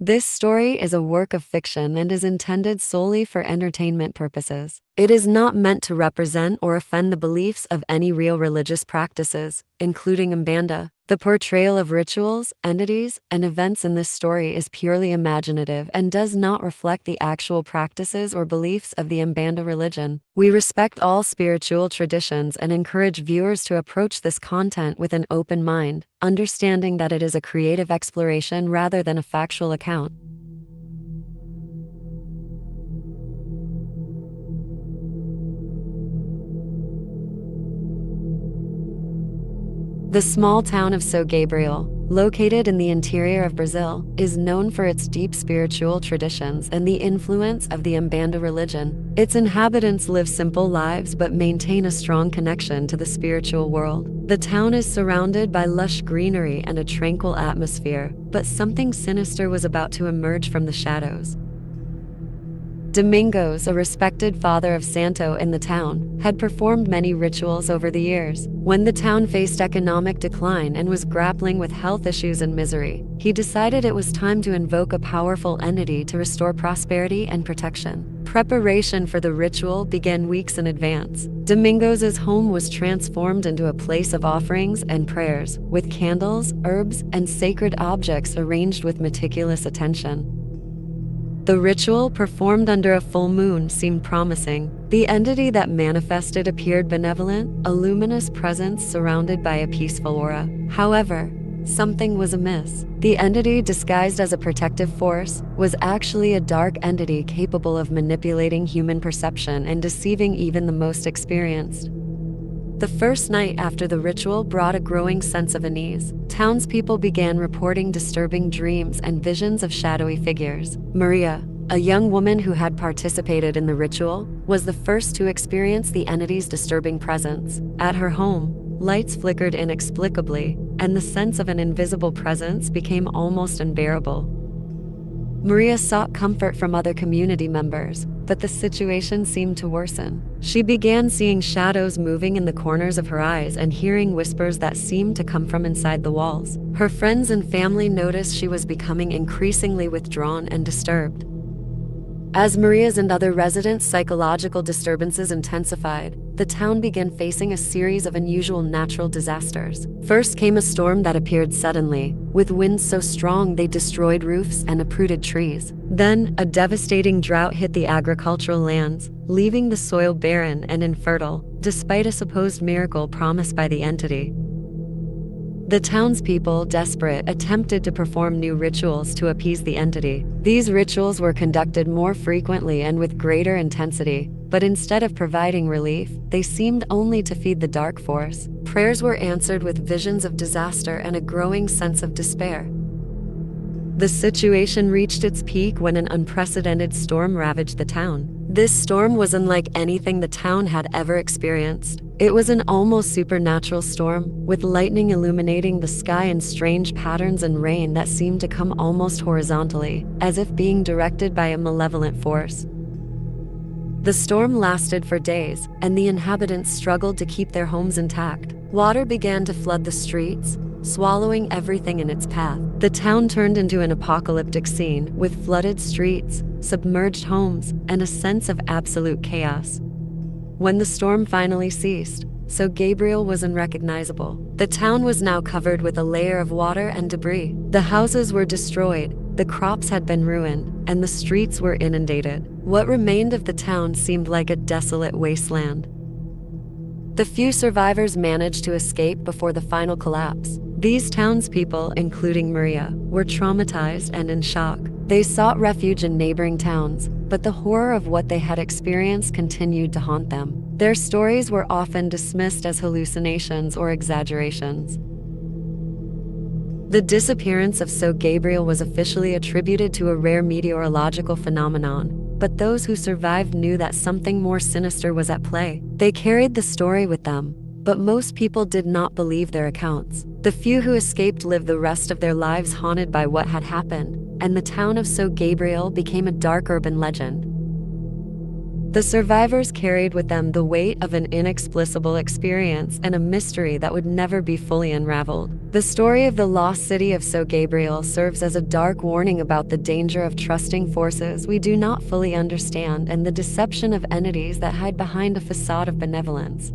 This story is a work of fiction and is intended solely for entertainment purposes. It is not meant to represent or offend the beliefs of any real religious practices, including Umbanda. The portrayal of rituals, entities, and events in this story is purely imaginative and does not reflect the actual practices or beliefs of the Umbanda religion. We respect all spiritual traditions and encourage viewers to approach this content with an open mind, understanding that it is a creative exploration rather than a factual account. The small town of São Gabriel, located in the interior of Brazil, is known for its deep spiritual traditions and the influence of the Umbanda religion. Its inhabitants live simple lives but maintain a strong connection to the spiritual world. The town is surrounded by lush greenery and a tranquil atmosphere, but something sinister was about to emerge from the shadows. Domingos, a respected father of Santo in the town, had performed many rituals over the years. When the town faced economic decline and was grappling with health issues and misery, he decided it was time to invoke a powerful entity to restore prosperity and protection. Preparation for the ritual began weeks in advance. Domingos' home was transformed into a place of offerings and prayers, with candles, herbs, and sacred objects arranged with meticulous attention. The ritual, performed under a full moon, seemed promising. The entity that manifested appeared benevolent, a luminous presence surrounded by a peaceful aura. However, something was amiss. The entity, disguised as a protective force, was actually a dark entity capable of manipulating human perception and deceiving even the most experienced. The first night after the ritual brought a growing sense of unease. Townspeople began reporting disturbing dreams and visions of shadowy figures. Maria, a young woman who had participated in the ritual, was the first to experience the entity's disturbing presence. At her home, lights flickered inexplicably, and the sense of an invisible presence became almost unbearable. Maria sought comfort from other community members, but the situation seemed to worsen. She began seeing shadows moving in the corners of her eyes and hearing whispers that seemed to come from inside the walls. Her friends and family noticed she was becoming increasingly withdrawn and disturbed. As Maria's and other residents' psychological disturbances intensified, the town began facing a series of unusual natural disasters. First came a storm that appeared suddenly, with winds so strong they destroyed roofs and uprooted trees. Then, a devastating drought hit the agricultural lands, leaving the soil barren and infertile, despite a supposed miracle promised by the entity. The townspeople, desperate, attempted to perform new rituals to appease the entity. These rituals were conducted more frequently and with greater intensity, but instead of providing relief, they seemed only to feed the dark force. Prayers were answered with visions of disaster and a growing sense of despair. The situation reached its peak when an unprecedented storm ravaged the town. This storm was unlike anything the town had ever experienced. It was an almost supernatural storm, with lightning illuminating the sky in strange patterns and rain that seemed to come almost horizontally, as if being directed by a malevolent force. The storm lasted for days, and the inhabitants struggled to keep their homes intact. Water began to flood the streets, swallowing everything in its path. The town turned into an apocalyptic scene, with flooded streets, submerged homes, and a sense of absolute chaos. When the storm finally ceased, São Gabriel was unrecognizable. The town was now covered with a layer of water and debris. The houses were destroyed, the crops had been ruined, and the streets were inundated. What remained of the town seemed like a desolate wasteland. The few survivors managed to escape before the final collapse. These townspeople, including Maria, were traumatized and in shock. They sought refuge in neighboring towns, but the horror of what they had experienced continued to haunt them. Their stories were often dismissed as hallucinations or exaggerations. The disappearance of São Gabriel was officially attributed to a rare meteorological phenomenon, but those who survived knew that something more sinister was at play. They carried the story with them, but most people did not believe their accounts. The few who escaped lived the rest of their lives haunted by what had happened, and the town of São Gabriel became a dark urban legend. The survivors carried with them the weight of an inexplicable experience and a mystery that would never be fully unraveled. The story of the lost city of São Gabriel serves as a dark warning about the danger of trusting forces we do not fully understand and the deception of entities that hide behind a facade of benevolence.